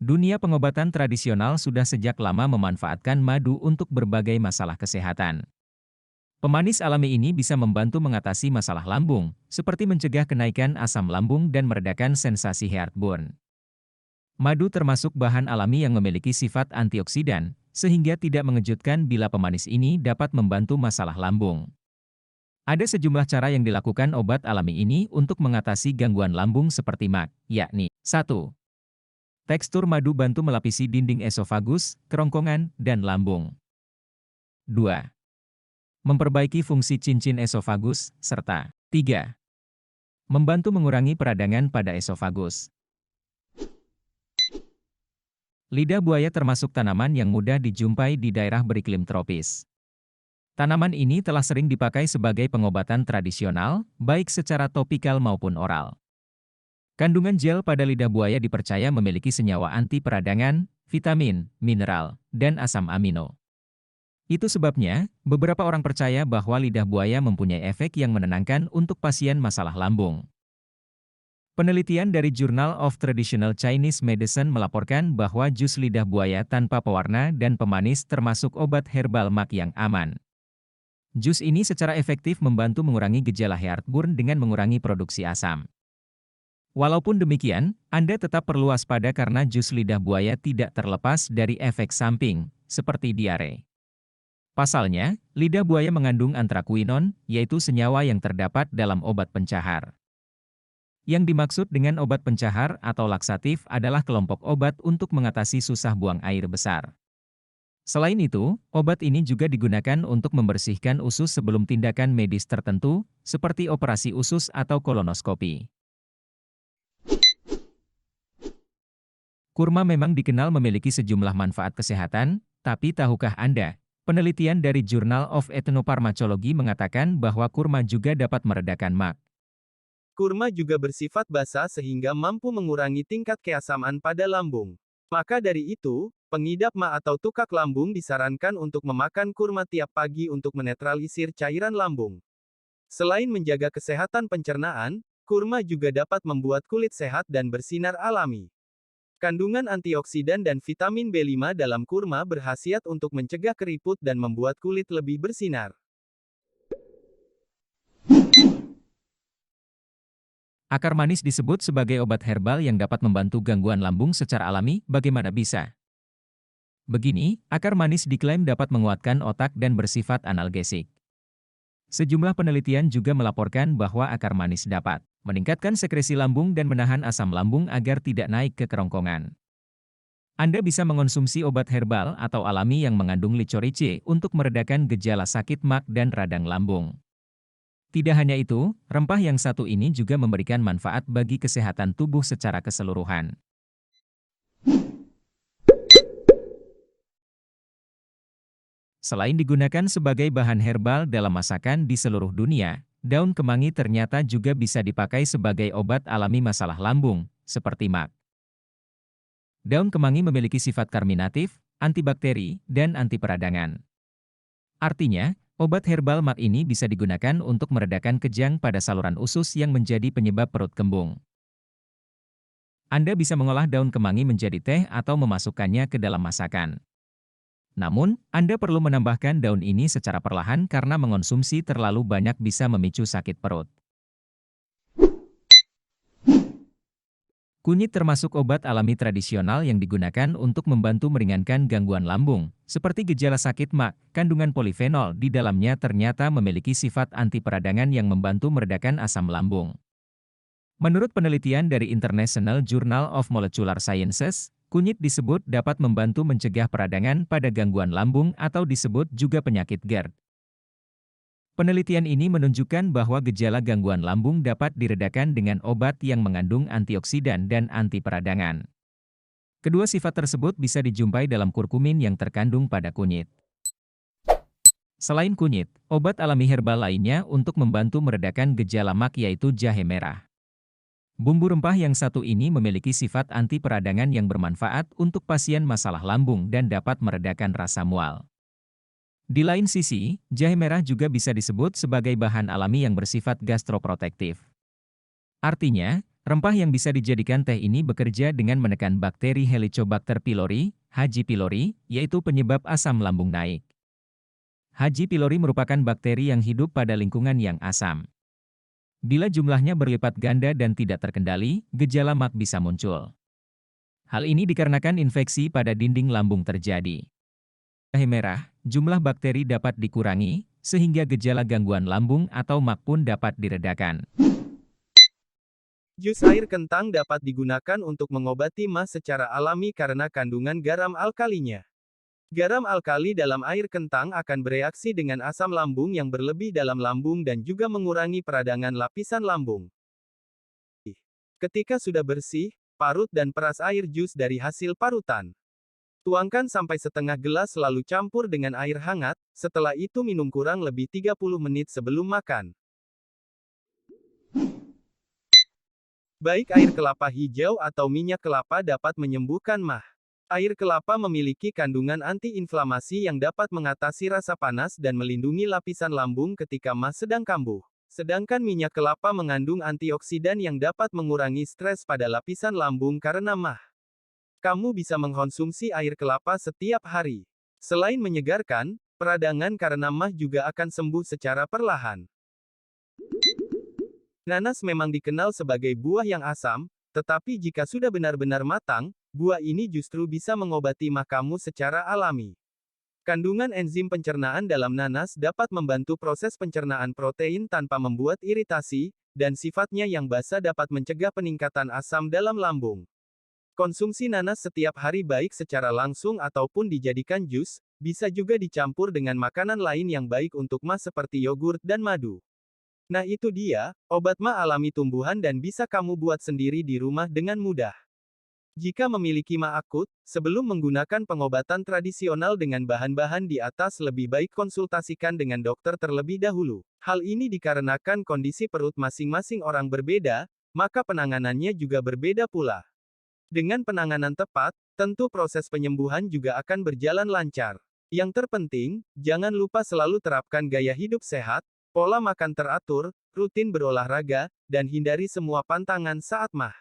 Dunia pengobatan tradisional sudah sejak lama memanfaatkan madu untuk berbagai masalah kesehatan. Pemanis alami ini bisa membantu mengatasi masalah lambung, seperti mencegah kenaikan asam lambung dan meredakan sensasi heartburn. Madu termasuk bahan alami yang memiliki sifat antioksidan, sehingga tidak mengejutkan bila pemanis ini dapat membantu masalah lambung. Ada sejumlah cara yang dilakukan obat alami ini untuk mengatasi gangguan lambung seperti MAG, yakni 1. Tekstur madu bantu melapisi dinding esofagus, kerongkongan, dan lambung. 2. Memperbaiki fungsi cincin esofagus, serta 3. Membantu mengurangi peradangan pada esofagus. Lidah buaya termasuk tanaman yang mudah dijumpai di daerah beriklim tropis. Tanaman ini telah sering dipakai sebagai pengobatan tradisional, baik secara topikal maupun oral. Kandungan gel pada lidah buaya dipercaya memiliki senyawa anti peradangan, vitamin, mineral, dan asam amino. Itu sebabnya, beberapa orang percaya bahwa lidah buaya mempunyai efek yang menenangkan untuk pasien masalah lambung. Penelitian dari Journal of Traditional Chinese Medicine melaporkan bahwa jus lidah buaya tanpa pewarna dan pemanis termasuk obat herbal MAG yang aman. Jus ini secara efektif membantu mengurangi gejala heartburn dengan mengurangi produksi asam. Walaupun demikian, Anda tetap perlu waspada karena jus lidah buaya tidak terlepas dari efek samping, seperti diare. Pasalnya, lidah buaya mengandung anthraquinone, yaitu senyawa yang terdapat dalam obat pencahar. Yang dimaksud dengan obat pencahar atau laksatif adalah kelompok obat untuk mengatasi susah buang air besar. Selain itu, obat ini juga digunakan untuk membersihkan usus sebelum tindakan medis tertentu, seperti operasi usus atau kolonoskopi. Kurma memang dikenal memiliki sejumlah manfaat kesehatan, tapi tahukah Anda, penelitian dari Journal of Ethnoparmacology mengatakan bahwa kurma juga dapat meredakan MAG. Kurma juga bersifat basa sehingga mampu mengurangi tingkat keasaman pada lambung. Maka dari itu, pengidap MA atau tukak lambung disarankan untuk memakan kurma tiap pagi untuk menetralisir cairan lambung. Selain menjaga kesehatan pencernaan, kurma juga dapat membuat kulit sehat dan bersinar alami. Kandungan antioksidan dan vitamin B5 dalam kurma berkhasiat untuk mencegah keriput dan membuat kulit lebih bersinar. Akar manis disebut sebagai obat herbal yang dapat membantu gangguan lambung secara alami. Bagaimana bisa? Begini, akar manis diklaim dapat menguatkan otak dan bersifat analgesik. Sejumlah penelitian juga melaporkan bahwa akar manis dapat meningkatkan sekresi lambung dan menahan asam lambung agar tidak naik ke kerongkongan. Anda bisa mengonsumsi obat herbal atau alami yang mengandung licorice untuk meredakan gejala sakit MAG dan radang lambung. Tidak hanya itu, rempah yang satu ini juga memberikan manfaat bagi kesehatan tubuh secara keseluruhan. Selain digunakan sebagai bahan herbal dalam masakan di seluruh dunia, daun kemangi ternyata juga bisa dipakai sebagai obat alami masalah lambung, seperti MAG. Daun kemangi memiliki sifat karminatif, antibakteri, dan anti peradangan. Artinya, obat herbal MAG ini bisa digunakan untuk meredakan kejang pada saluran usus yang menjadi penyebab perut kembung. Anda bisa mengolah daun kemangi menjadi teh atau memasukkannya ke dalam masakan. Namun, Anda perlu menambahkan daun ini secara perlahan karena mengonsumsi terlalu banyak bisa memicu sakit perut. Kunyit termasuk obat alami tradisional yang digunakan untuk membantu meringankan gangguan lambung, seperti gejala sakit MAG. Kandungan polifenol di dalamnya ternyata memiliki sifat anti peradangan yang membantu meredakan asam lambung. Menurut penelitian dari International Journal of Molecular Sciences, kunyit disebut dapat membantu mencegah peradangan pada gangguan lambung atau disebut juga penyakit GERD. Penelitian ini menunjukkan bahwa gejala gangguan lambung dapat diredakan dengan obat yang mengandung antioksidan dan anti peradangan. Kedua sifat tersebut bisa dijumpai dalam kurkumin yang terkandung pada kunyit. Selain kunyit, obat alami herbal lainnya untuk membantu meredakan gejala MAG yaitu jahe merah. Bumbu rempah yang satu ini memiliki sifat anti peradangan yang bermanfaat untuk pasien masalah lambung dan dapat meredakan rasa mual. Di lain sisi, jahe merah juga bisa disebut sebagai bahan alami yang bersifat gastroprotektif. Artinya, Rempah yang bisa dijadikan teh ini bekerja dengan menekan bakteri Helicobacter pylori, H. pylori, yaitu penyebab asam lambung naik. H. pylori merupakan bakteri yang hidup pada lingkungan yang asam. Bila jumlahnya berlipat ganda dan tidak terkendali, gejala MAC bisa muncul. Hal ini dikarenakan infeksi pada dinding lambung terjadi. Jahe merah, jumlah bakteri dapat dikurangi, sehingga gejala gangguan lambung atau MAC pun dapat diredakan. Jus air kentang dapat digunakan untuk mengobati MAC secara alami karena kandungan garam alkalinya. Garam alkali dalam air kentang akan bereaksi dengan asam lambung yang berlebih dalam lambung dan juga mengurangi peradangan lapisan lambung. Ketika sudah bersih, parut dan peras air jus dari hasil parutan. Tuangkan sampai setengah gelas lalu campur dengan air hangat, setelah itu minum kurang lebih 30 menit sebelum makan. Baik air kelapa hijau atau minyak kelapa dapat menyembuhkan MAC. Air kelapa memiliki kandungan antiinflamasi yang dapat mengatasi rasa panas dan melindungi lapisan lambung ketika MAC sedang kambuh. Sedangkan minyak kelapa mengandung antioksidan yang dapat mengurangi stres pada lapisan lambung karena MAC. Kamu bisa mengkonsumsi air kelapa setiap hari. Selain menyegarkan, peradangan karena MAC juga akan sembuh secara perlahan. Nanas memang dikenal sebagai buah yang asam, tetapi jika sudah benar-benar matang, buah ini justru bisa mengobati MAC kamu secara alami. Kandungan enzim pencernaan dalam nanas dapat membantu proses pencernaan protein tanpa membuat iritasi, dan sifatnya yang basa dapat mencegah peningkatan asam dalam lambung. Konsumsi nanas setiap hari baik secara langsung ataupun dijadikan jus, bisa juga dicampur dengan makanan lain yang baik untuk MAC seperti yogurt dan madu. Nah itu dia, obat MAC alami tumbuhan dan bisa kamu buat sendiri di rumah dengan mudah. Jika memiliki MAC akut, sebelum menggunakan pengobatan tradisional dengan bahan-bahan di atas lebih baik konsultasikan dengan dokter terlebih dahulu. Hal ini dikarenakan kondisi perut masing-masing orang berbeda, maka penanganannya juga berbeda pula. Dengan penanganan tepat, tentu proses penyembuhan juga akan berjalan lancar. Yang terpenting, jangan lupa selalu terapkan gaya hidup sehat, pola makan teratur, rutin berolahraga, dan hindari semua pantangan saat MAC.